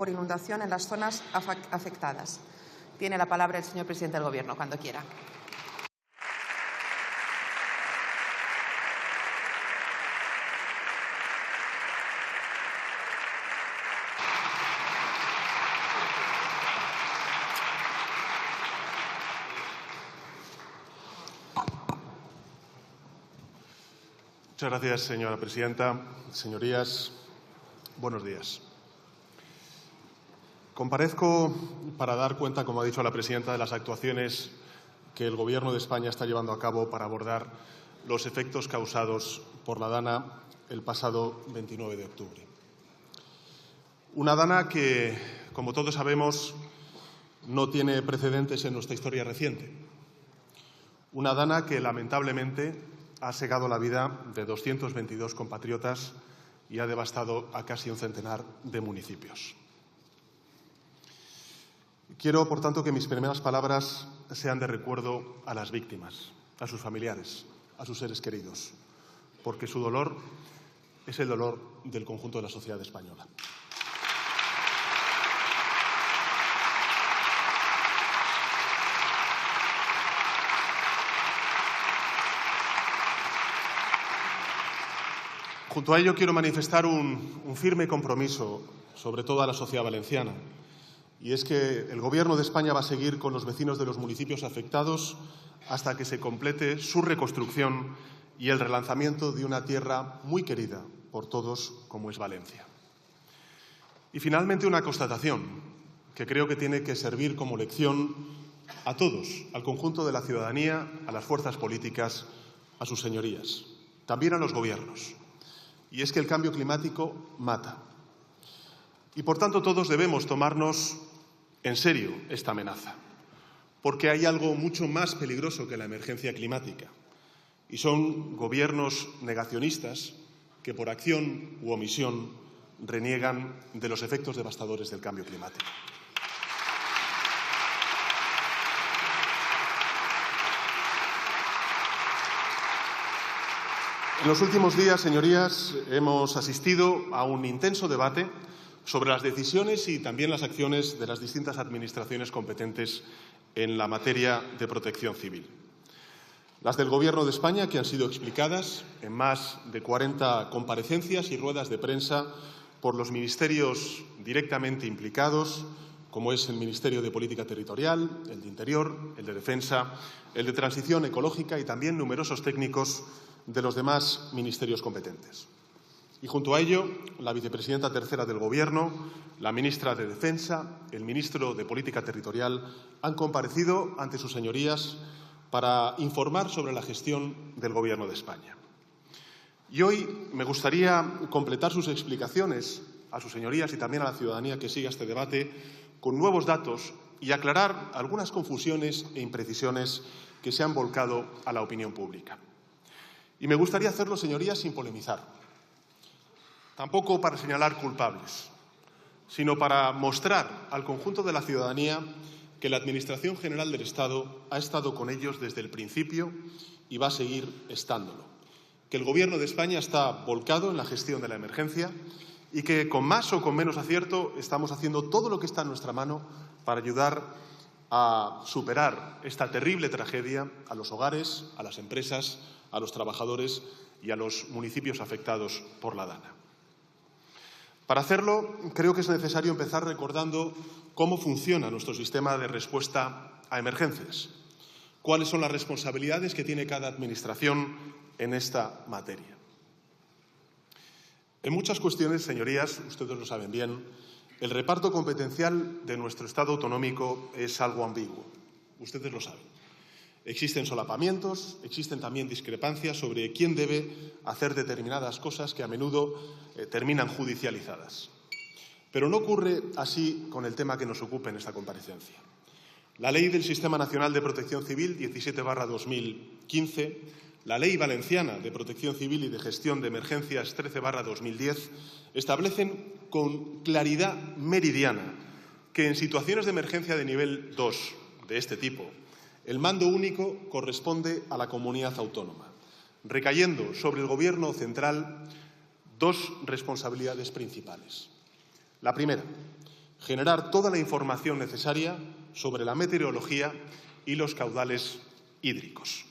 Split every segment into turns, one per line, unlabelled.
por inundación en las zonas afectadas. Tiene la palabra el señor presidente del Gobierno, cuando quiera.
Muchas gracias, señora presidenta. Señorías, buenos días. Comparezco para dar cuenta, como ha dicho la presidenta, de las actuaciones que el Gobierno de España está llevando a cabo para abordar los efectos causados por la Dana el pasado 29 de octubre. Una Dana que, como todos sabemos, no tiene precedentes en nuestra historia reciente. Una Dana que, lamentablemente, ha segado la vida de 222 compatriotas y ha devastado a casi un centenar de municipios. Quiero, por tanto, que mis primeras palabras sean de recuerdo a las víctimas, a sus familiares, a sus seres queridos, porque su dolor es el dolor del conjunto de la sociedad española. Junto a ello, quiero manifestar un firme compromiso, sobre todo a la sociedad valenciana, y es que el Gobierno de España va a seguir con los vecinos de los municipios afectados hasta que se complete su reconstrucción y el relanzamiento de una tierra muy querida por todos, como es Valencia. Y finalmente, una constatación que creo que tiene que servir como lección a todos, al conjunto de la ciudadanía, a las fuerzas políticas, a sus señorías, también a los gobiernos. Y es que el cambio climático mata. Y, por tanto, todos debemos tomarnos en serio esta amenaza, porque hay algo mucho más peligroso que la emergencia climática, y son gobiernos negacionistas que, por acción u omisión, reniegan de los efectos devastadores del cambio climático. En los últimos días, señorías, hemos asistido a un intenso debate sobre las decisiones y también las acciones de las distintas administraciones competentes en la materia de protección civil. Las del Gobierno de España, que han sido explicadas en más de 40 comparecencias y ruedas de prensa por los ministerios directamente implicados, como es el Ministerio de Política Territorial, el de Interior, el de Defensa, el de Transición Ecológica y también numerosos técnicos de los demás ministerios competentes. Y junto a ello, la vicepresidenta tercera del Gobierno, la ministra de Defensa, el ministro de Política Territorial han comparecido ante sus señorías para informar sobre la gestión del Gobierno de España. Y hoy me gustaría completar sus explicaciones a sus señorías y también a la ciudadanía que siga este debate con nuevos datos y aclarar algunas confusiones e imprecisiones que se han volcado a la opinión pública. Y me gustaría hacerlo, señorías, sin polemizar, tampoco para señalar culpables, sino para mostrar al conjunto de la ciudadanía que la Administración General del Estado ha estado con ellos desde el principio y va a seguir estándolo, que el Gobierno de España está volcado en la gestión de la emergencia y que, con más o con menos acierto, estamos haciendo todo lo que está en nuestra mano para ayudar a superar esta terrible tragedia a los hogares, a las empresas, a los trabajadores y a los municipios afectados por la Dana. Para hacerlo, creo que es necesario empezar recordando cómo funciona nuestro sistema de respuesta a emergencias, cuáles son las responsabilidades que tiene cada administración en esta materia. En muchas cuestiones, señorías, ustedes lo saben bien, el reparto competencial de nuestro Estado autonómico es algo ambiguo. Ustedes lo saben. Existen solapamientos, existen también discrepancias sobre quién debe hacer determinadas cosas que a menudo terminan judicializadas. Pero no ocurre así con el tema que nos ocupa en esta comparecencia. La Ley del Sistema Nacional de Protección Civil 17/2015, la Ley Valenciana de Protección Civil y de Gestión de Emergencias 13/2010 establecen con claridad meridiana que en situaciones de emergencia de nivel 2 de este tipo, el mando único corresponde a la comunidad autónoma, recayendo sobre el Gobierno central dos responsabilidades principales. La primera, generar toda la información necesaria sobre la meteorología y los caudales hídricos.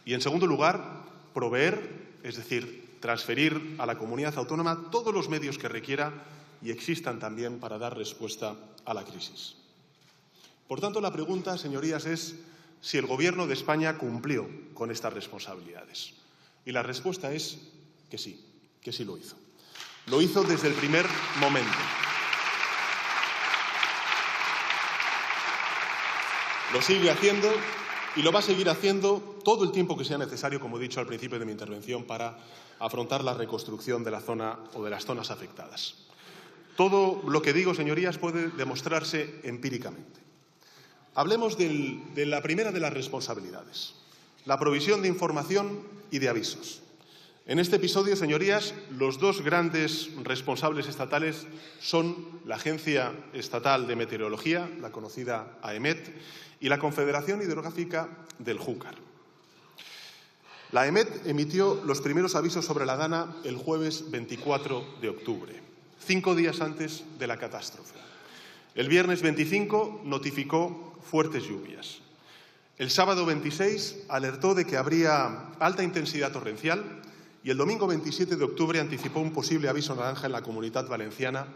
Y, en segundo lugar, proveer, es decir, transferir a la comunidad autónoma todos los medios que requiera y existan también para dar respuesta a la crisis. Por tanto, la pregunta, señorías, es si el Gobierno de España cumplió con estas responsabilidades. Y la respuesta es que sí lo hizo. Lo hizo desde el primer momento. Lo sigue haciendo y lo va a seguir haciendo todo el tiempo que sea necesario, como he dicho al principio de mi intervención, para afrontar la reconstrucción de la zona o de las zonas afectadas. Todo lo que digo, señorías, puede demostrarse empíricamente. Hablemos de la primera de las responsabilidades, la provisión de información y de avisos. En este episodio, señorías, los dos grandes responsables estatales son la Agencia Estatal de Meteorología, la conocida AEMET, y la Confederación Hidrográfica del Júcar. La AEMET emitió los primeros avisos sobre la Dana el jueves 24 de octubre, 5 días antes de la catástrofe. El viernes 25 notificó fuertes lluvias. El sábado 26 alertó de que habría alta intensidad torrencial y el domingo 27 de octubre anticipó un posible aviso naranja en la Comunitat Valenciana,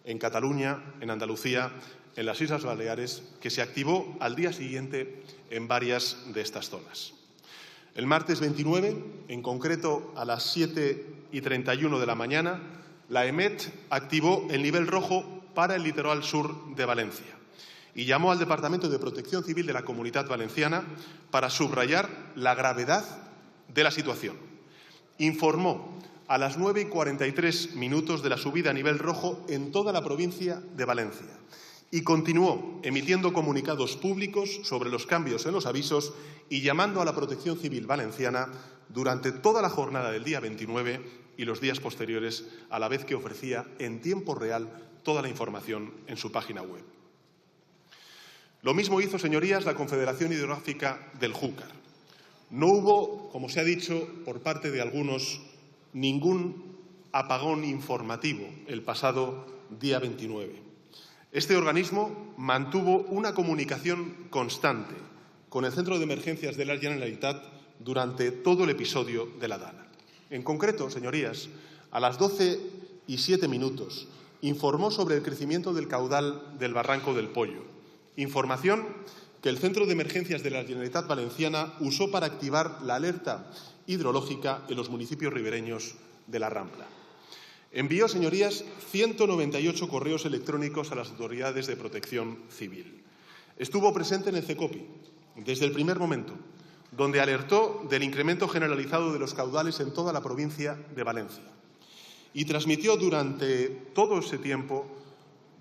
en Cataluña, en Andalucía, en las Islas Baleares, que se activó al día siguiente en varias de estas zonas. El martes 29, en concreto a las 7:31 de la mañana, la AEMET activó el nivel rojo para el litoral sur de Valencia y llamó al Departamento de Protección Civil de la Comunitat Valenciana para subrayar la gravedad de la situación. Informó a las 9:43 de la subida a nivel rojo en toda la provincia de Valencia y continuó emitiendo comunicados públicos sobre los cambios en los avisos y llamando a la Protección Civil valenciana durante toda la jornada del día 29 y los días posteriores, a la vez que ofrecía en tiempo real toda la información en su página web. Lo mismo hizo, señorías, la Confederación Hidrográfica del Júcar. No hubo, como se ha dicho por parte de algunos, ningún apagón informativo el pasado día 29. Este organismo mantuvo una comunicación constante con el Centro de Emergencias de la Generalitat durante todo el episodio de la Dana. En concreto, señorías, a las 12:07 informó sobre el crecimiento del caudal del Barranco del Pollo, información que el Centro de Emergencias de la Generalitat Valenciana usó para activar la alerta hidrológica en los municipios ribereños de la Rambla. Envió, señorías, 198 correos electrónicos a las autoridades de protección civil. Estuvo presente en el CECOPI desde el primer momento, donde alertó del incremento generalizado de los caudales en toda la provincia de Valencia y transmitió durante todo ese tiempo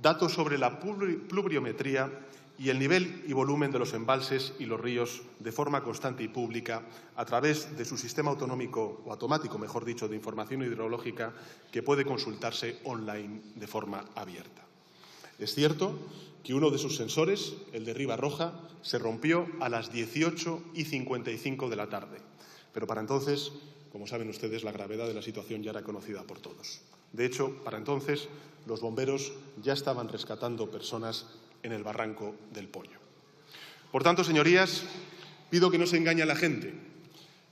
datos sobre la pluviometría y el nivel y volumen de los embalses y los ríos de forma constante y pública a través de su sistema autonómico o automático, mejor dicho, de información hidrológica que puede consultarse online de forma abierta. Es cierto que uno de sus sensores, el de Ribarroja, se rompió a las 18:55 de la tarde, pero para entonces, como saben ustedes, la gravedad de la situación ya era conocida por todos. De hecho, para entonces, los bomberos ya estaban rescatando personas en el Barranco del Pollo. Por tanto, señorías, pido que no se engañe a la gente.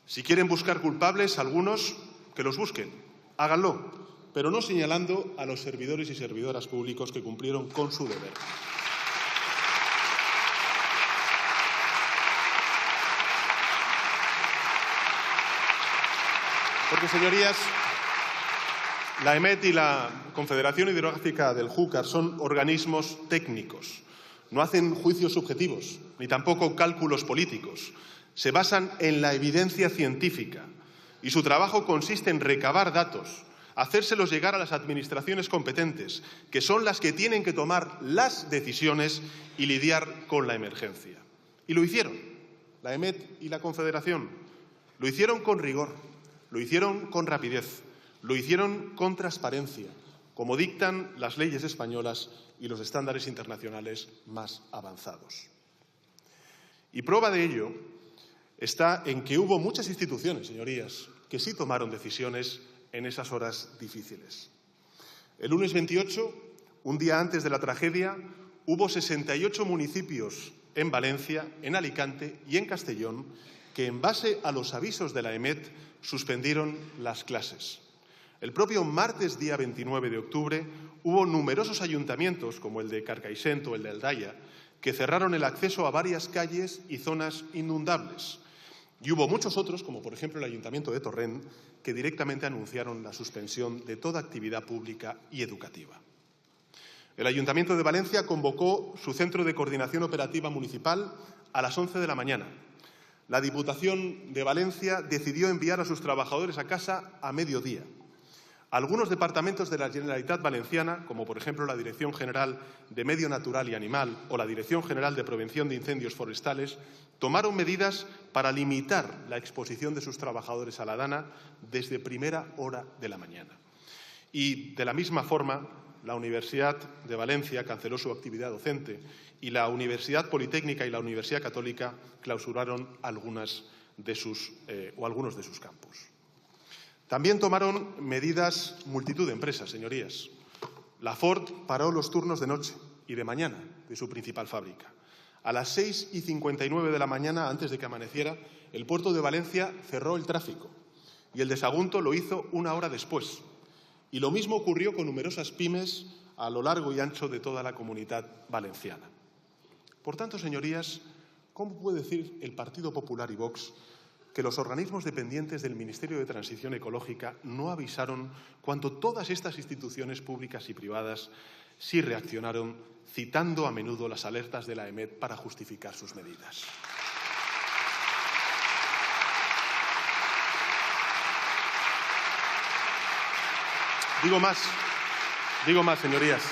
Si quieren buscar culpables, algunos, que los busquen, háganlo, pero no señalando a los servidores y servidoras públicos que cumplieron con su deber. Porque, señorías, la AEMET y la Confederación Hidrográfica del Júcar son organismos técnicos. No hacen juicios subjetivos, ni tampoco cálculos políticos. Se basan en la evidencia científica y su trabajo consiste en recabar datos, hacérselos llegar a las administraciones competentes, que son las que tienen que tomar las decisiones y lidiar con la emergencia. Y lo hicieron, la AEMET y la Confederación. Lo hicieron con rigor, lo hicieron con rapidez, lo hicieron con transparencia, como dictan las leyes españolas y los estándares internacionales más avanzados. Y prueba de ello está en que hubo muchas instituciones, señorías, que sí tomaron decisiones en esas horas difíciles. El lunes 28, Un día antes de la tragedia, hubo 68 municipios en Valencia, en Alicante y en Castellón que, en base a los avisos de la EMET, suspendieron las clases. El propio martes, día 29 de octubre, hubo numerosos ayuntamientos, como el de Carcaixent o el de Aldaya, que cerraron el acceso a varias calles y zonas inundables. Y hubo muchos otros, como por ejemplo el Ayuntamiento de Torrent, que directamente anunciaron la suspensión de toda actividad pública y educativa. El Ayuntamiento de Valencia convocó su Centro de Coordinación Operativa Municipal a las 11 de la mañana. La Diputación de Valencia decidió enviar a sus trabajadores a casa a mediodía. Algunos departamentos de la Generalitat Valenciana, como por ejemplo la Dirección General de Medio Natural y Animal o la Dirección General de Prevención de Incendios Forestales, tomaron medidas para limitar la exposición de sus trabajadores a la dana desde primera hora de la mañana. Y, de la misma forma, la Universidad de Valencia canceló su actividad docente y la Universidad Politécnica y la Universidad Católica clausuraron algunos de sus campus. También tomaron medidas multitud de empresas, señorías. La Ford paró los turnos de noche y de mañana de su principal fábrica. A las 6:59 de la mañana, antes de que amaneciera, el puerto de Valencia cerró el tráfico y el de Sagunto lo hizo una hora después. Y lo mismo ocurrió con numerosas pymes a lo largo y ancho de toda la Comunidad Valenciana. Por tanto, señorías, ¿cómo puede decir el Partido Popular y Vox que los organismos dependientes del Ministerio de Transición Ecológica no avisaron cuando todas estas instituciones públicas y privadas sí reaccionaron, citando a menudo las alertas de la EMET para justificar sus medidas? Digo más, señorías.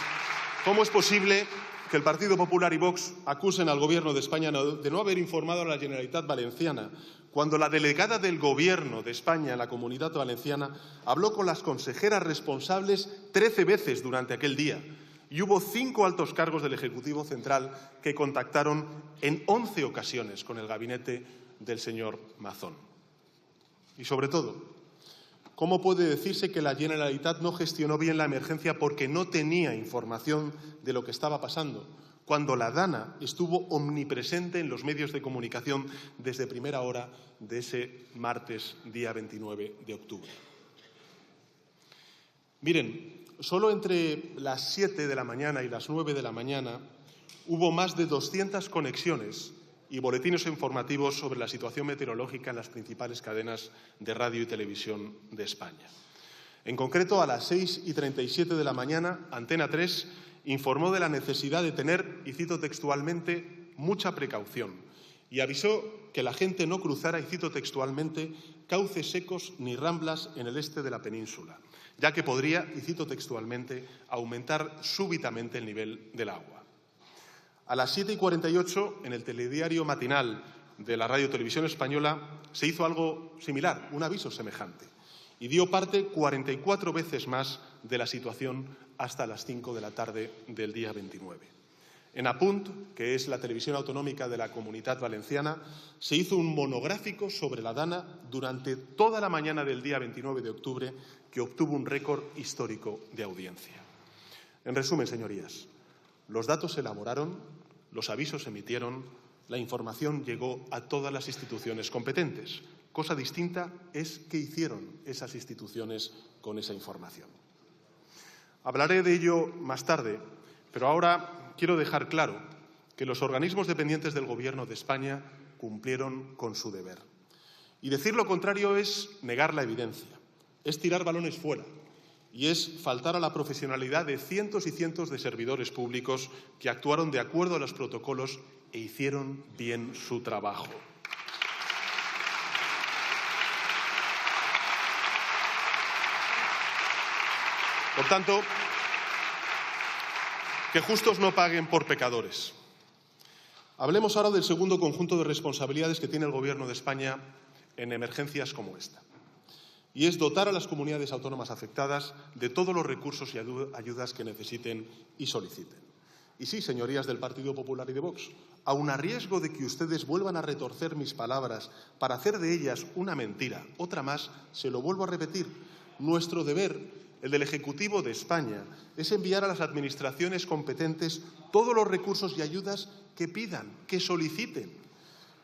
¿Cómo es posible que el Partido Popular y Vox acusen al Gobierno de España de no haber informado a la Generalitat Valenciana cuando la delegada del Gobierno de España en la Comunidad Valenciana habló con las consejeras responsables 13 veces durante aquel día? Y hubo 5 altos cargos del Ejecutivo Central que contactaron en 11 ocasiones con el gabinete del señor Mazón. Y, sobre todo, ¿cómo puede decirse que la Generalitat no gestionó bien la emergencia porque no tenía información de lo que estaba pasando, cuando la DANA estuvo omnipresente en los medios de comunicación desde primera hora de ese martes, día 29 de octubre? Miren, solo entre las 7 de la mañana y las 9 de la mañana hubo más de 200 conexiones y boletines informativos sobre la situación meteorológica en las principales cadenas de radio y televisión de España. En concreto, a las 6:37 de la mañana, Antena 3 informó de la necesidad de tener, y cito textualmente, mucha precaución, y avisó que la gente no cruzara, y cito textualmente, cauces secos ni ramblas en el este de la península, ya que podría, y cito textualmente, aumentar súbitamente el nivel del agua. A las 7:48, en el telediario matinal de la Radio Televisión Española, se hizo algo similar, un aviso semejante, y dio parte 44 veces más de la situación hasta las 5 de la tarde del día 29. En Apunt, que es la televisión autonómica de la Comunidad Valenciana, se hizo un monográfico sobre la DANA durante toda la mañana del día 29 de octubre, que obtuvo un récord histórico de audiencia. En resumen, señorías, los datos se elaboraron, los avisos se emitieron, la información llegó a todas las instituciones competentes. Cosa distinta es qué hicieron esas instituciones con esa información. Hablaré de ello más tarde, pero ahora quiero dejar claro que los organismos dependientes del Gobierno de España cumplieron con su deber. Y decir lo contrario es negar la evidencia, es tirar balones fuera y es faltar a la profesionalidad de cientos y cientos de servidores públicos que actuaron de acuerdo a los protocolos e hicieron bien su trabajo. Por tanto, que justos no paguen por pecadores. Hablemos ahora del segundo conjunto de responsabilidades que tiene el Gobierno de España en emergencias como esta. Y es dotar a las comunidades autónomas afectadas de todos los recursos y ayudas que necesiten y soliciten. Y sí, señorías del Partido Popular y de Vox, aun a riesgo de que ustedes vuelvan a retorcer mis palabras para hacer de ellas una mentira, otra más, se lo vuelvo a repetir, nuestro deber el del Ejecutivo de España, es enviar a las administraciones competentes todos los recursos y ayudas que pidan, que soliciten.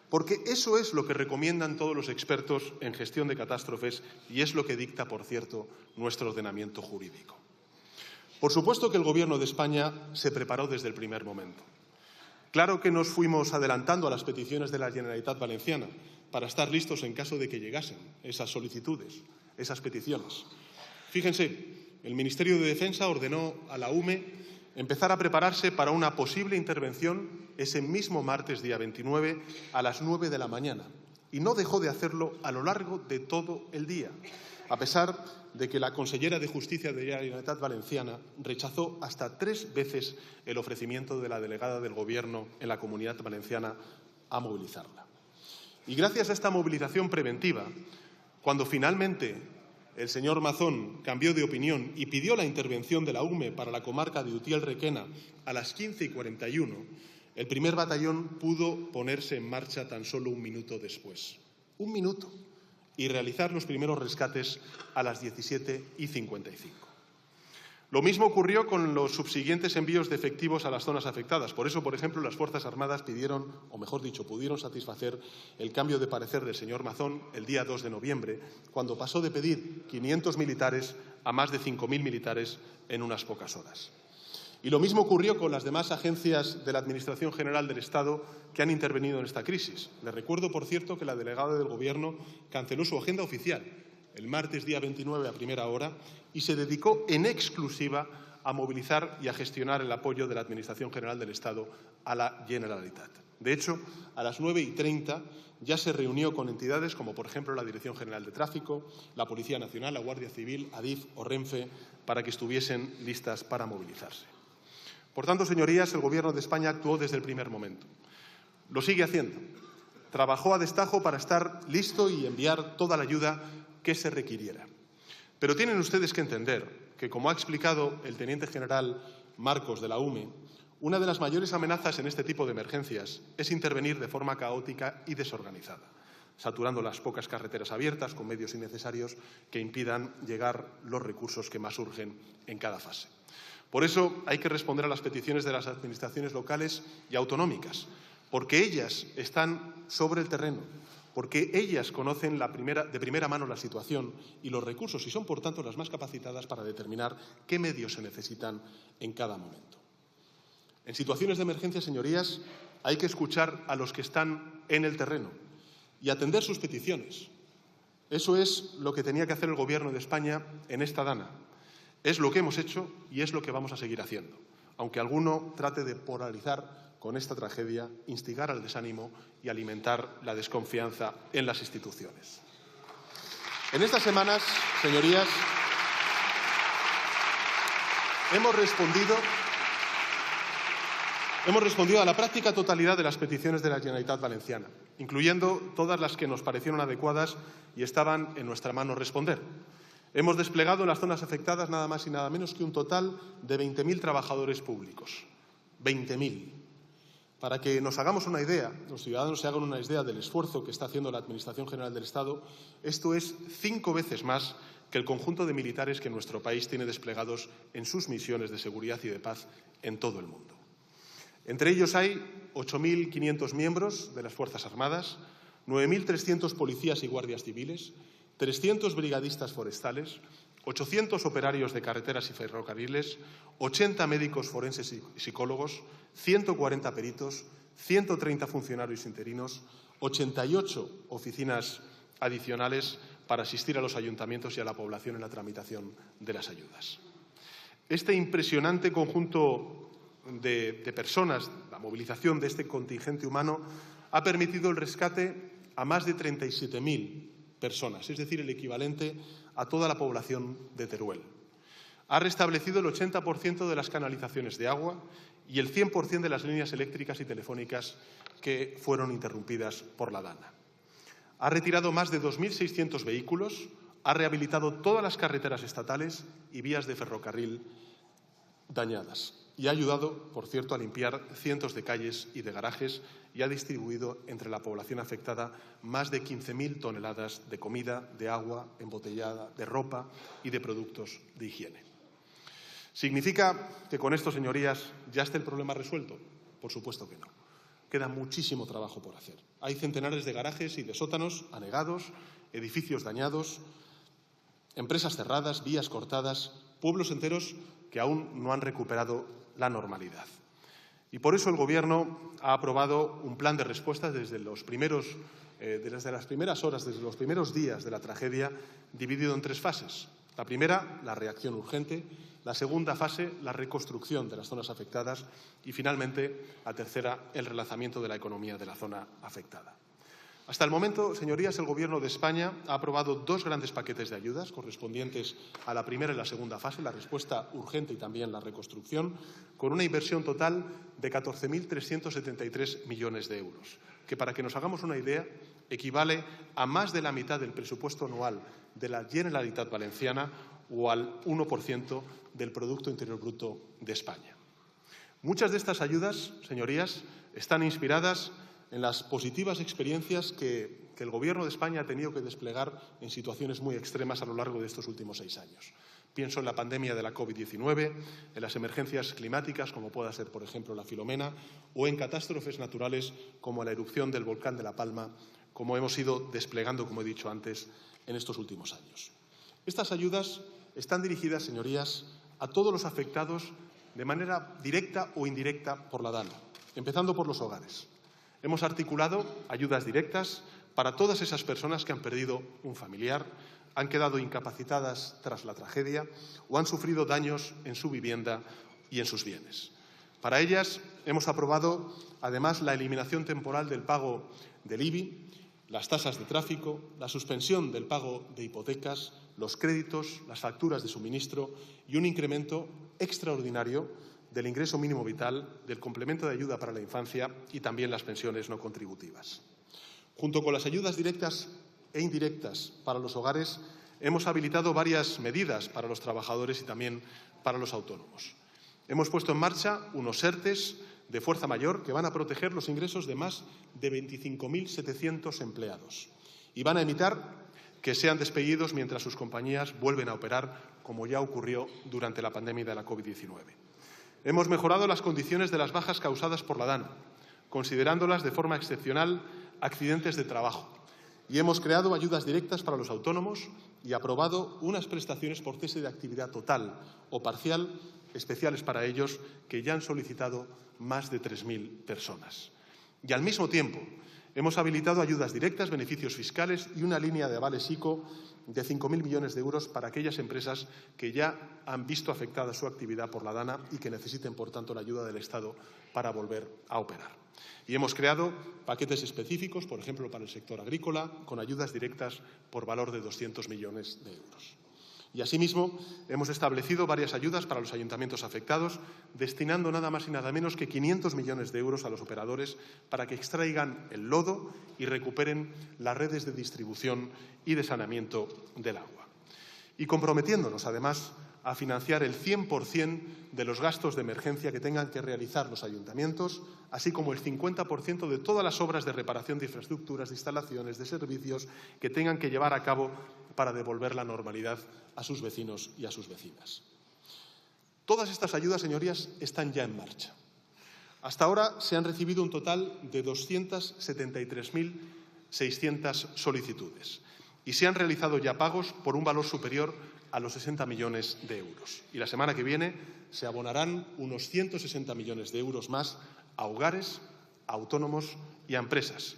Porque eso es lo que recomiendan todos los expertos en gestión de catástrofes y es lo que dicta, por cierto, nuestro ordenamiento jurídico. Por supuesto que el Gobierno de España se preparó desde el primer momento. Claro que nos fuimos adelantando a las peticiones de la Generalitat Valenciana para estar listos en caso de que llegasen esas solicitudes, esas peticiones. Fíjense, el Ministerio de Defensa ordenó a la UME empezar a prepararse para una posible intervención ese mismo martes, día 29, a las 9 de la mañana. Y no dejó de hacerlo a lo largo de todo el día, a pesar de que la consellera de Justicia de la Generalitat Valenciana rechazó hasta 3 veces el ofrecimiento de la delegada del Gobierno en la Comunidad Valenciana a movilizarla. Y gracias a esta movilización preventiva, cuando finalmente el señor Mazón cambió de opinión y pidió la intervención de la UME para la comarca de Utiel-Requena a las 15:41, el primer batallón pudo ponerse en marcha tan solo un minuto después. Un minuto. Y realizar los primeros rescates a las 17:55. Lo mismo ocurrió con los subsiguientes envíos de efectivos a las zonas afectadas. Por eso, por ejemplo, las Fuerzas Armadas pidieron, o mejor dicho, pudieron satisfacer el cambio de parecer del señor Mazón el día 2 de noviembre, cuando pasó de pedir 500 militares a más de 5.000 militares en unas pocas horas. Y lo mismo ocurrió con las demás agencias de la Administración General del Estado que han intervenido en esta crisis. Les recuerdo, por cierto, que la delegada del Gobierno canceló su agenda oficial el martes día 29 a primera hora y se dedicó en exclusiva a movilizar y a gestionar el apoyo de la Administración General del Estado a la Generalitat. De hecho, a las 9:30 ya se reunió con entidades como, por ejemplo, la Dirección General de Tráfico, la Policía Nacional, la Guardia Civil, Adif o Renfe, para que estuviesen listas para movilizarse. Por tanto, señorías, el Gobierno de España actuó desde el primer momento. Lo sigue haciendo. Trabajó a destajo para estar listo y enviar toda la ayuda que se requiriera. Pero tienen ustedes que entender que, como ha explicado el teniente general Marcos de la UME, una de las mayores amenazas en este tipo de emergencias es intervenir de forma caótica y desorganizada, saturando las pocas carreteras abiertas con medios innecesarios que impidan llegar los recursos que más urgen en cada fase. Por eso hay que responder a las peticiones de las administraciones locales y autonómicas, porque ellas están sobre el terreno, porque ellas conocen de primera mano la situación y los recursos y son, por tanto, las más capacitadas para determinar qué medios se necesitan en cada momento. En situaciones de emergencia, señorías, hay que escuchar a los que están en el terreno y atender sus peticiones. Eso es lo que tenía que hacer el Gobierno de España en esta dana. Es lo que hemos hecho y es lo que vamos a seguir haciendo, aunque alguno trate de polarizar con esta tragedia, instigar al desánimo y alimentar la desconfianza en las instituciones. En estas semanas, señorías, hemos respondido a la práctica totalidad de las peticiones de la Generalitat Valenciana, incluyendo todas las que nos parecieron adecuadas y estaban en nuestra mano responder. Hemos desplegado en las zonas afectadas nada más y nada menos que un total de 20.000 trabajadores públicos. 20.000. Para que nos hagamos una idea, los ciudadanos se hagan una idea del esfuerzo que está haciendo la Administración General del Estado, esto es 5 veces más que el conjunto de militares que nuestro país tiene desplegados en sus misiones de seguridad y de paz en todo el mundo. Entre ellos hay 8.500 miembros de las Fuerzas Armadas, 9.300 policías y guardias civiles, 300 brigadistas forestales, 800 operarios de carreteras y ferrocarriles, 80 médicos forenses y psicólogos, 140 peritos, 130 funcionarios interinos, 88 oficinas adicionales para asistir a los ayuntamientos y a la población en la tramitación de las ayudas. Este impresionante conjunto de personas, la movilización de este contingente humano, ha permitido el rescate a más de 37.000 personas, es decir, el equivalente a toda la población de Teruel. Ha restablecido el 80% de las canalizaciones de agua y el 100% de las líneas eléctricas y telefónicas que fueron interrumpidas por la dana. Ha retirado más de 2.600 vehículos, ha rehabilitado todas las carreteras estatales y vías de ferrocarril dañadas. y ha ayudado, por cierto, a limpiar cientos de calles y de garajes y ha distribuido entre la población afectada más de 15.000 toneladas de comida, de agua embotellada, de ropa y de productos de higiene. ¿Significa que con esto, señorías, ya está el problema resuelto? Por supuesto que no. Queda muchísimo trabajo por hacer. Hay centenares de garajes y de sótanos anegados, edificios dañados, empresas cerradas, vías cortadas, pueblos enteros que aún no han recuperado la normalidad. Y por eso el Gobierno ha aprobado un plan de respuesta desde las primeras horas, desde los primeros días de la tragedia, dividido en 3 fases. La primera, la reacción urgente. La segunda fase, la reconstrucción de las zonas afectadas. Y, finalmente, la tercera, el relanzamiento de la economía de la zona afectada. Hasta el momento, señorías, el Gobierno de España ha aprobado 2 grandes paquetes de ayudas correspondientes a la primera y la segunda fase, la respuesta urgente y también la reconstrucción, con una inversión total de 14.373 millones de euros, que, para que nos hagamos una idea, equivale a más de la mitad del presupuesto anual de la Generalitat Valenciana o al 1% del Producto Interior Bruto de España. Muchas de estas ayudas, señorías, están inspiradas en las positivas experiencias que el Gobierno de España ha tenido que desplegar en situaciones muy extremas a lo largo de estos últimos 6 años. Pienso en la pandemia de la COVID-19, en las emergencias climáticas, como pueda ser, por ejemplo, la Filomena, o en catástrofes naturales como la erupción del volcán de La Palma, como hemos ido desplegando, como he dicho antes, en estos últimos años. Estas ayudas están dirigidas, señorías, a todos los afectados de manera directa o indirecta por la DANA, empezando por los hogares. Hemos articulado ayudas directas para todas esas personas que han perdido un familiar, han quedado incapacitadas tras la tragedia o han sufrido daños en su vivienda y en sus bienes. Para ellas hemos aprobado, además, la eliminación temporal del pago del IBI, las tasas de tráfico, la suspensión del pago de hipotecas, los créditos, las facturas de suministro y un incremento extraordinario del ingreso mínimo vital, del complemento de ayuda para la infancia y también las pensiones no contributivas. Junto con las ayudas directas e indirectas para los hogares, hemos habilitado varias medidas para los trabajadores y también para los autónomos. Hemos puesto en marcha unos ERTEs de fuerza mayor que van a proteger los ingresos de más de 25.700 empleados y van a evitar que sean despedidos mientras sus compañías vuelven a operar, como ya ocurrió durante la pandemia de la COVID-19. Hemos mejorado las condiciones de las bajas causadas por la DANA, considerándolas de forma excepcional accidentes de trabajo. Y hemos creado ayudas directas para los autónomos y aprobado unas prestaciones por cese de actividad total o parcial especiales para ellos que ya han solicitado más de 3.000 personas. Y, al mismo tiempo, hemos habilitado ayudas directas, beneficios fiscales y una línea de avales ICO de 5.000 millones de euros para aquellas empresas que ya han visto afectada su actividad por la DANA y que necesiten, por tanto, la ayuda del Estado para volver a operar. Y hemos creado paquetes específicos, por ejemplo, para el sector agrícola, con ayudas directas por valor de 200 millones de euros. Y, asimismo, hemos establecido varias ayudas para los ayuntamientos afectados, destinando nada más y nada menos que 500 millones de euros a los operadores para que extraigan el lodo y recuperen las redes de distribución y de saneamiento del agua. Y comprometiéndonos, además, a financiar el 100% de los gastos de emergencia que tengan que realizar los ayuntamientos, así como el 50% de todas las obras de reparación de infraestructuras, de instalaciones, de servicios que tengan que llevar a cabo para devolver la normalidad a sus vecinos y a sus vecinas. Todas estas ayudas, señorías, están ya en marcha. Hasta ahora se han recibido un total de 273.600 solicitudes y se han realizado ya pagos por un valor superior a los 60 millones de euros. Y la semana que viene se abonarán unos 160 millones de euros más a hogares, a autónomos y a empresas.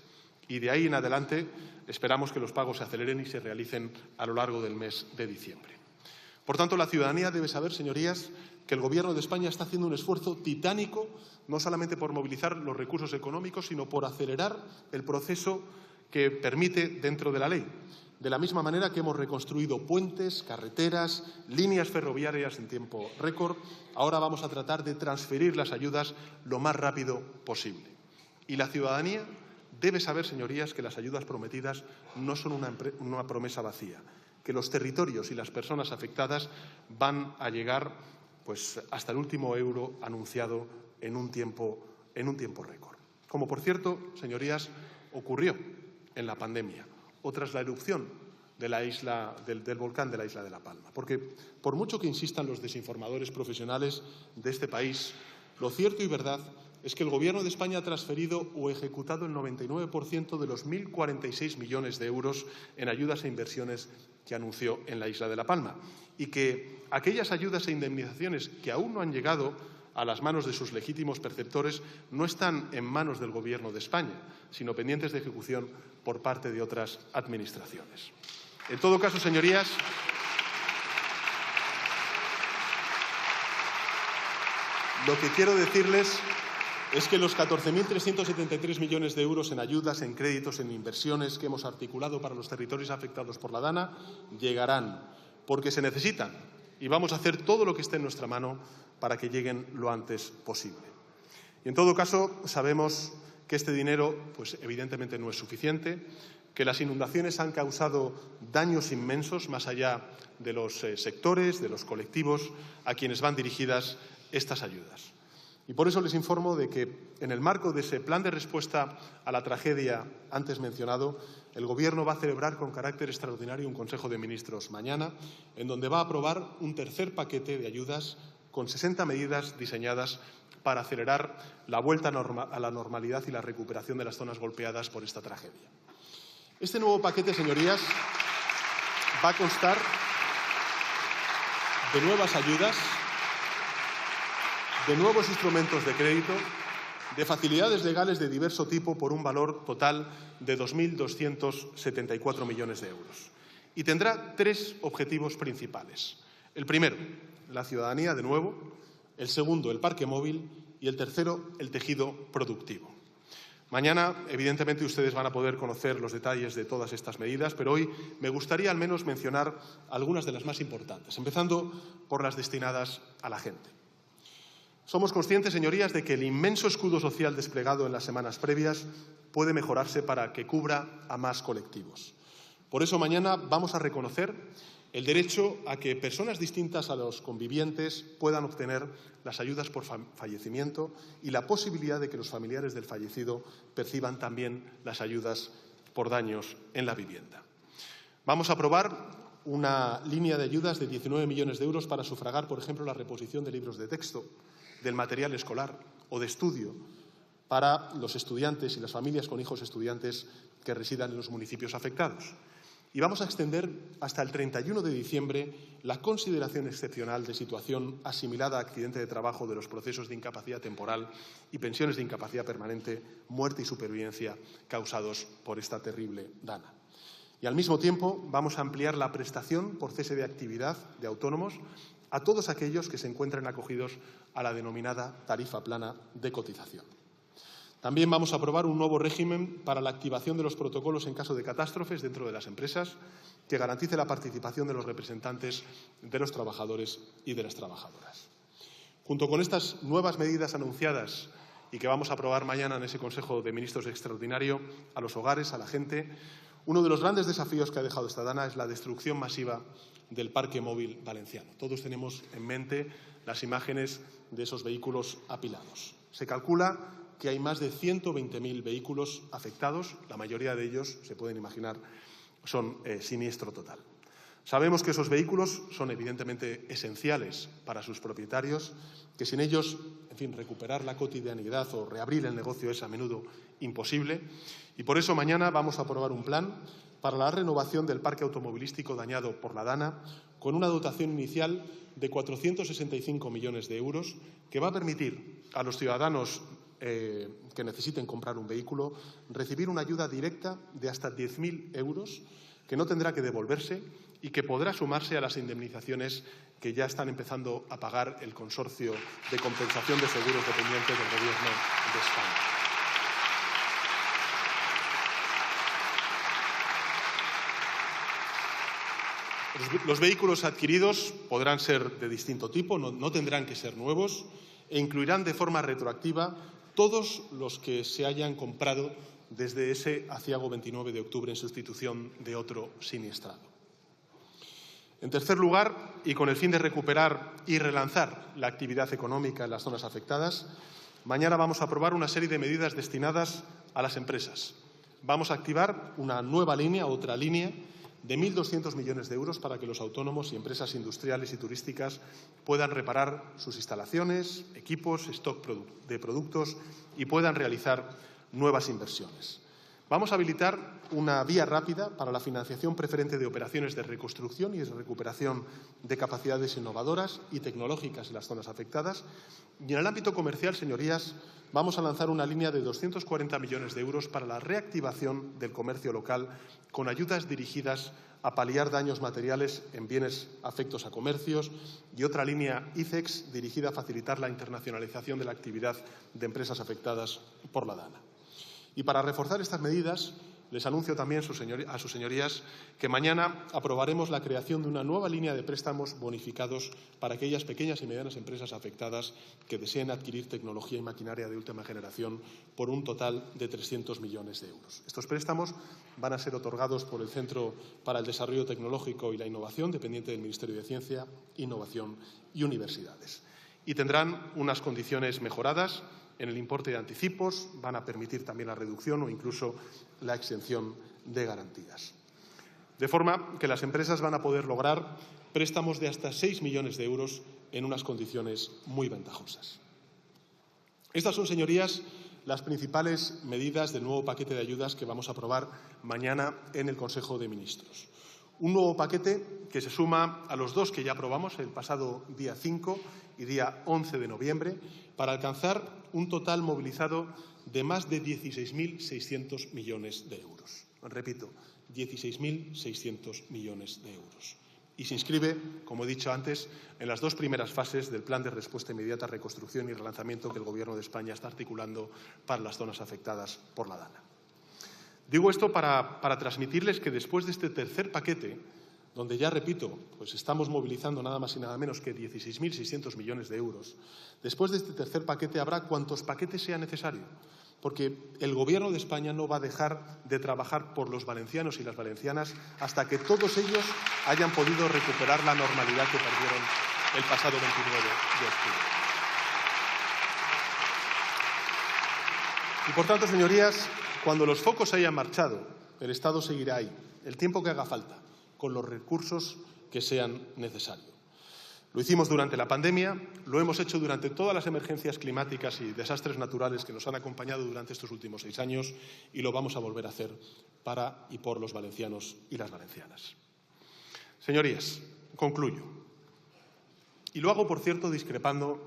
Y de ahí en adelante esperamos que los pagos se aceleren y se realicen a lo largo del mes de diciembre. Por tanto, la ciudadanía debe saber, señorías, que el Gobierno de España está haciendo un esfuerzo titánico, no solamente por movilizar los recursos económicos, sino por acelerar el proceso que permite dentro de la ley. De la misma manera que hemos reconstruido puentes, carreteras, líneas ferroviarias en tiempo récord, ahora vamos a tratar de transferir las ayudas lo más rápido posible. Y la ciudadanía debe saber, señorías, que las ayudas prometidas no son una promesa vacía, que los territorios y las personas afectadas van a llegar pues hasta el último euro anunciado en un tiempo récord. Como, por cierto, señorías, ocurrió en la pandemia o tras la erupción de la isla, del volcán de la isla de La Palma. Porque, por mucho que insistan los desinformadores profesionales de este país, lo cierto y verdad es que el Gobierno de España ha transferido o ejecutado el 99% de los 1.046 millones de euros en ayudas e inversiones que anunció en la isla de La Palma, y que aquellas ayudas e indemnizaciones que aún no han llegado a las manos de sus legítimos perceptores no están en manos del Gobierno de España, sino pendientes de ejecución por parte de otras administraciones. En todo caso, señorías, lo que quiero decirles es que los 14.373 millones de euros en ayudas, en créditos, en inversiones que hemos articulado para los territorios afectados por la DANA llegarán, porque se necesitan, y vamos a hacer todo lo que esté en nuestra mano para que lleguen lo antes posible. Y en todo caso, sabemos que este dinero, pues evidentemente no es suficiente, que las inundaciones han causado daños inmensos más allá de los sectores, de los colectivos a quienes van dirigidas estas ayudas. Y por eso les informo de que, en el marco de ese plan de respuesta a la tragedia antes mencionado, el Gobierno va a celebrar con carácter extraordinario un Consejo de Ministros mañana, en donde va a aprobar un tercer paquete de ayudas con 60 medidas diseñadas para acelerar la vuelta a la normalidad y la recuperación de las zonas golpeadas por esta tragedia. Este nuevo paquete, señorías, va a constar de nuevas ayudas, de nuevos instrumentos de crédito, de facilidades legales de diverso tipo por un valor total de 2.274 millones de euros. Y tendrá tres objetivos principales. El primero, la ciudadanía de nuevo. El segundo, el parque móvil. Y el tercero, el tejido productivo. Mañana, evidentemente, ustedes van a poder conocer los detalles de todas estas medidas, pero hoy me gustaría al menos mencionar algunas de las más importantes, empezando por las destinadas a la gente. Somos conscientes, señorías, de que el inmenso escudo social desplegado en las semanas previas puede mejorarse para que cubra a más colectivos. Por eso, mañana vamos a reconocer el derecho a que personas distintas a los convivientes puedan obtener las ayudas por fallecimiento y la posibilidad de que los familiares del fallecido perciban también las ayudas por daños en la vivienda. Vamos a aprobar una línea de ayudas de 19 millones de euros para sufragar, por ejemplo, la reposición de libros de texto, del material escolar o de estudio para los estudiantes y las familias con hijos estudiantes que residan en los municipios afectados. Y vamos a extender hasta el 31 de diciembre la consideración excepcional de situación asimilada a accidente de trabajo de los procesos de incapacidad temporal y pensiones de incapacidad permanente, muerte y supervivencia causados por esta terrible DANA. Y al mismo tiempo vamos a ampliar la prestación por cese de actividad de autónomos a todos aquellos que se encuentren acogidos a la denominada tarifa plana de cotización. También vamos a aprobar un nuevo régimen para la activación de los protocolos en caso de catástrofes dentro de las empresas que garantice la participación de los representantes de los trabajadores y de las trabajadoras. Junto con estas nuevas medidas anunciadas y que vamos a aprobar mañana en ese Consejo de Ministros extraordinario a los hogares, a la gente, uno de los grandes desafíos que ha dejado esta DANA es la destrucción masiva del parque móvil valenciano. Todos tenemos en mente las imágenes de esos vehículos apilados. Se calcula que hay más de 120.000 vehículos afectados, la mayoría de ellos, se pueden imaginar, son siniestro total. Sabemos que esos vehículos son evidentemente esenciales para sus propietarios, que sin ellos, en fin, recuperar la cotidianidad o reabrir el negocio es a menudo imposible, y por eso mañana vamos a aprobar un plan para la renovación del parque automovilístico dañado por la DANA, con una dotación inicial de 465 millones de euros, que va a permitir a los ciudadanos que necesiten comprar un vehículo recibir una ayuda directa de hasta 10.000 euros, que no tendrá que devolverse y que podrá sumarse a las indemnizaciones que ya están empezando a pagar el Consorcio de Compensación de Seguros dependiente del Gobierno de España. Los vehículos adquiridos podrán ser de distinto tipo, no tendrán que ser nuevos e incluirán de forma retroactiva todos los que se hayan comprado desde ese aciago 29 de octubre en sustitución de otro siniestrado. En tercer lugar, y con el fin de recuperar y relanzar la actividad económica en las zonas afectadas, mañana vamos a aprobar una serie de medidas destinadas a las empresas. Vamos a activar una nueva línea, otra línea, de 1.200 millones de euros para que los autónomos y empresas industriales y turísticas puedan reparar sus instalaciones, equipos, stock de productos y puedan realizar nuevas inversiones. Vamos a habilitar una vía rápida para la financiación preferente de operaciones de reconstrucción y de recuperación de capacidades innovadoras y tecnológicas en las zonas afectadas. Y en el ámbito comercial, señorías, vamos a lanzar una línea de 240 millones de euros para la reactivación del comercio local con ayudas dirigidas a paliar daños materiales en bienes afectos a comercios y otra línea ICEX dirigida a facilitar la internacionalización de la actividad de empresas afectadas por la DANA. Y para reforzar estas medidas, les anuncio también a sus señorías que mañana aprobaremos la creación de una nueva línea de préstamos bonificados para aquellas pequeñas y medianas empresas afectadas que deseen adquirir tecnología y maquinaria de última generación por un total de 300 millones de euros. Estos préstamos van a ser otorgados por el Centro para el Desarrollo Tecnológico y la Innovación, dependiente del Ministerio de Ciencia, Innovación y Universidades. Y tendrán unas condiciones mejoradas en el importe de anticipos, van a permitir también la reducción o incluso la exención de garantías. De forma que las empresas van a poder lograr préstamos de hasta 6 millones de euros en unas condiciones muy ventajosas. Estas son, señorías, las principales medidas del nuevo paquete de ayudas que vamos a aprobar mañana en el Consejo de Ministros. Un nuevo paquete que se suma a los dos que ya aprobamos el pasado día 5 y día 11 de noviembre para alcanzar un total movilizado de más de 16.600 millones de euros. Repito, 16.600 millones de euros. Y se inscribe, como he dicho antes, en las dos primeras fases del Plan de Respuesta Inmediata, Reconstrucción y Relanzamiento que el Gobierno de España está articulando para las zonas afectadas por la DANA. Digo esto para transmitirles que después de este tercer paquete, donde ya repito, pues estamos movilizando nada más y nada menos que 16.600 millones de euros, después de este tercer paquete habrá cuantos paquetes sea necesario, porque el Gobierno de España no va a dejar de trabajar por los valencianos y las valencianas hasta que todos ellos hayan podido recuperar la normalidad que perdieron el pasado 29 de octubre. Y por tanto, señorías, cuando los focos hayan marchado, el Estado seguirá ahí, el tiempo que haga falta, con los recursos que sean necesarios. Lo hicimos durante la pandemia, lo hemos hecho durante todas las emergencias climáticas y desastres naturales que nos han acompañado durante estos últimos 6 años y lo vamos a volver a hacer para y por los valencianos y las valencianas. Señorías, concluyo. Y lo hago, por cierto, discrepando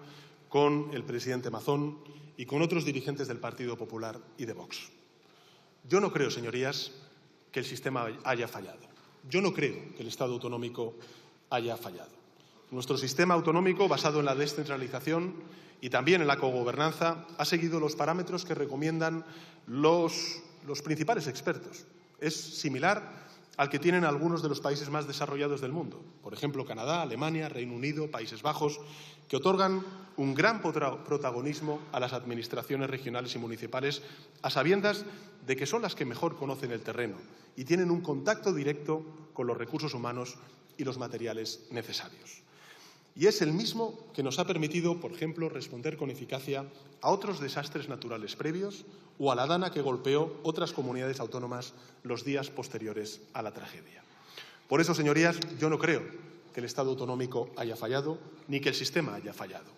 con el presidente Mazón y con otros dirigentes del Partido Popular y de Vox. Yo no creo, señorías, que el sistema haya fallado. Yo no creo que el Estado autonómico haya fallado. Nuestro sistema autonómico, basado en la descentralización y también en la cogobernanza, ha seguido los parámetros que recomiendan los principales expertos. Es similar al que tienen algunos de los países más desarrollados del mundo, por ejemplo, Canadá, Alemania, Reino Unido, Países Bajos, que otorgan un gran protagonismo a las administraciones regionales y municipales, a sabiendas de que son las que mejor conocen el terreno y tienen un contacto directo con los recursos humanos y los materiales necesarios. Y es el mismo que nos ha permitido, por ejemplo, responder con eficacia a otros desastres naturales previos o a la DANA que golpeó otras comunidades autónomas los días posteriores a la tragedia. Por eso, señorías, yo no creo que el Estado autonómico haya fallado ni que el sistema haya fallado.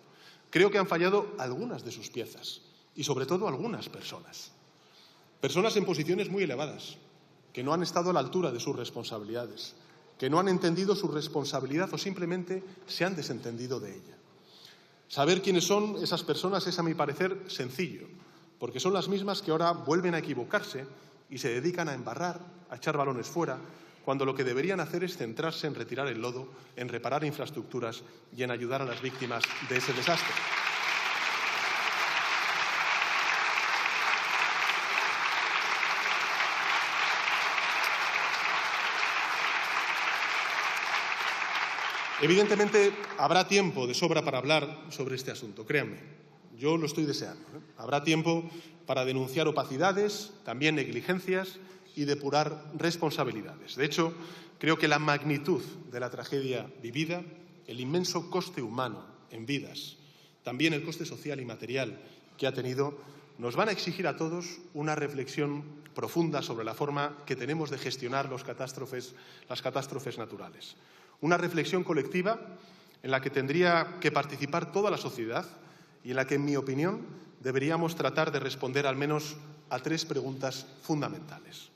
Creo que han fallado algunas de sus piezas y, sobre todo, algunas personas. Personas en posiciones muy elevadas, que no han estado a la altura de sus responsabilidades, que no han entendido su responsabilidad o simplemente se han desentendido de ella. Saber quiénes son esas personas es, a mi parecer, sencillo, porque son las mismas que ahora vuelven a equivocarse y se dedican a embarrar, a echar balones fuera, cuando lo que deberían hacer es centrarse en retirar el lodo, en reparar infraestructuras y en ayudar a las víctimas de ese desastre. Evidentemente, habrá tiempo de sobra para hablar sobre este asunto, créanme. Yo lo estoy deseando. Habrá tiempo para denunciar opacidades, también negligencias y depurar responsabilidades. De hecho, creo que la magnitud de la tragedia vivida, el inmenso coste humano en vidas, también el coste social y material que ha tenido, nos van a exigir a todos una reflexión profunda sobre la forma que tenemos de gestionar las catástrofes naturales. Una reflexión colectiva en la que tendría que participar toda la sociedad y en la que, en mi opinión, deberíamos tratar de responder al menos a 3 preguntas fundamentales.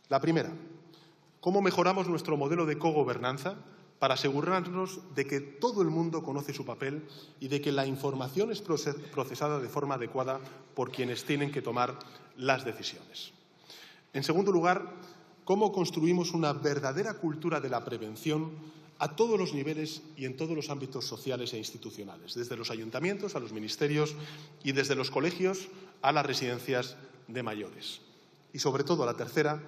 La primera, ¿cómo mejoramos nuestro modelo de cogobernanza para asegurarnos de que todo el mundo conoce su papel y de que la información es procesada de forma adecuada por quienes tienen que tomar las decisiones? En segundo lugar, ¿cómo construimos una verdadera cultura de la prevención a todos los niveles y en todos los ámbitos sociales e institucionales, desde los ayuntamientos a los ministerios y desde los colegios a las residencias de mayores? Y, sobre todo, la tercera,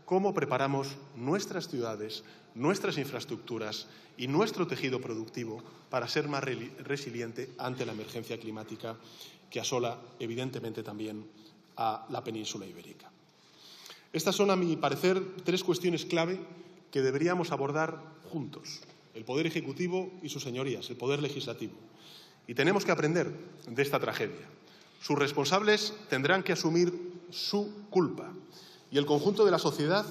¿cómo preparamos nuestras ciudades, nuestras infraestructuras y nuestro tejido productivo para ser más resiliente ante la emergencia climática que asola, evidentemente, también a la península ibérica? Estas son, a mi parecer, 3 cuestiones clave que deberíamos abordar juntos, el Poder Ejecutivo y sus señorías, el Poder Legislativo. Y tenemos que aprender de esta tragedia. Sus responsables tendrán que asumir su culpa y el conjunto de la sociedad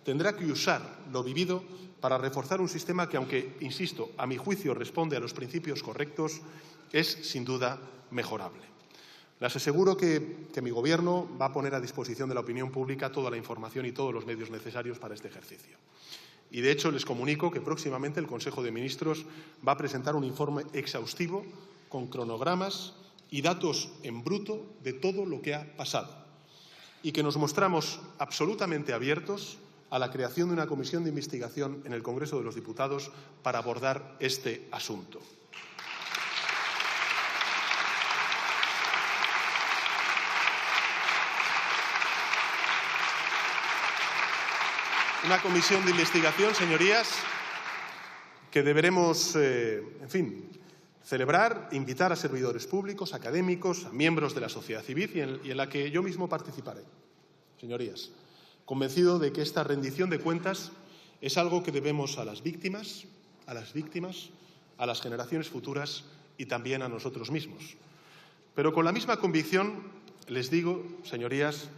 tendrá que usar lo vivido para reforzar un sistema que, aunque, insisto, a mi juicio responde a los principios correctos, es sin duda mejorable. Les aseguro que mi Gobierno va a poner a disposición de la opinión pública toda la información y todos los medios necesarios para este ejercicio. Y, de hecho, les comunico que próximamente el Consejo de Ministros va a presentar un informe exhaustivo con cronogramas y datos en bruto de todo lo que ha pasado y que nos mostramos absolutamente abiertos a la creación de una comisión de investigación en el Congreso de los Diputados para abordar este asunto. Una comisión de investigación, señorías, que deberemos, celebrar e invitar a servidores públicos, académicos, a miembros de la sociedad civil y en la que yo mismo participaré. Señorías, convencido de que esta rendición de cuentas es algo que debemos a las víctimas, a las generaciones futuras y también a nosotros mismos. Pero con la misma convicción les digo, señorías,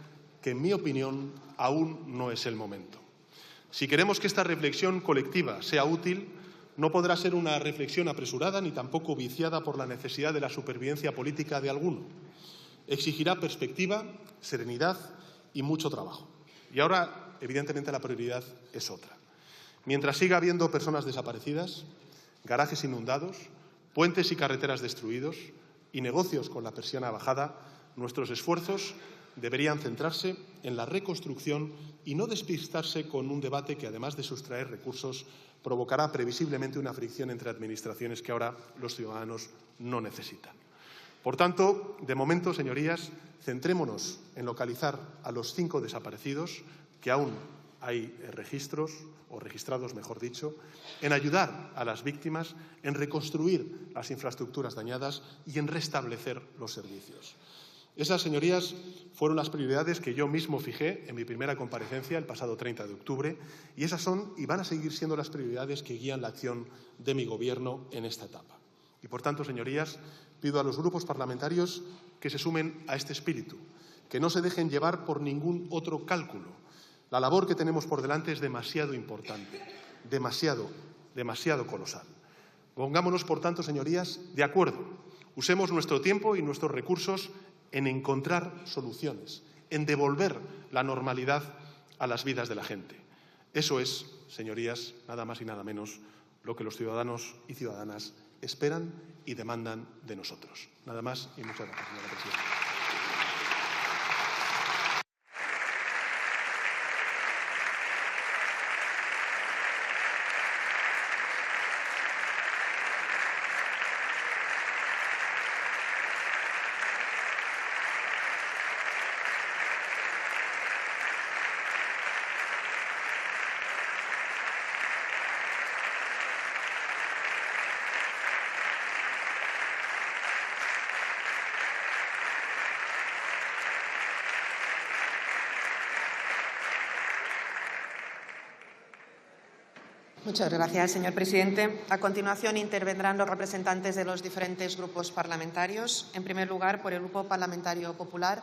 que en mi opinión aún no es el momento. Si queremos que esta reflexión colectiva sea útil, no podrá ser una reflexión apresurada ni tampoco viciada por la necesidad de la supervivencia política de alguno. Exigirá perspectiva, serenidad y mucho trabajo. Y ahora, evidentemente, la prioridad es otra. Mientras siga habiendo personas desaparecidas, garajes inundados, puentes y carreteras destruidos y negocios con la persiana bajada, nuestros esfuerzos deberían centrarse en la reconstrucción y no despistarse con un debate que, además de sustraer recursos, provocará previsiblemente una fricción entre administraciones que ahora los ciudadanos no necesitan. Por tanto, de momento, señorías, centrémonos en localizar a los 5 desaparecidos, que aún hay registros, o registrados, mejor dicho, en ayudar a las víctimas, en reconstruir las infraestructuras dañadas y en restablecer los servicios. Esas, señorías, fueron las prioridades que yo mismo fijé en mi primera comparecencia el pasado 30 de octubre y esas son y van a seguir siendo las prioridades que guían la acción de mi Gobierno en esta etapa. Y, por tanto, señorías, pido a los grupos parlamentarios que se sumen a este espíritu, que no se dejen llevar por ningún otro cálculo. La labor que tenemos por delante es demasiado importante, demasiado colosal. Pongámonos, por tanto, señorías, de acuerdo. Usemos nuestro tiempo y nuestros recursos en encontrar soluciones, en devolver la normalidad a las vidas de la gente. Eso es, señorías, nada más y nada menos lo que los ciudadanos y ciudadanas esperan y demandan de nosotros. Nada más y muchas gracias, señora presidenta.
Muchas gracias, señor presidente. A continuación intervendrán los representantes de los diferentes grupos parlamentarios. En primer lugar, por el Grupo Parlamentario Popular.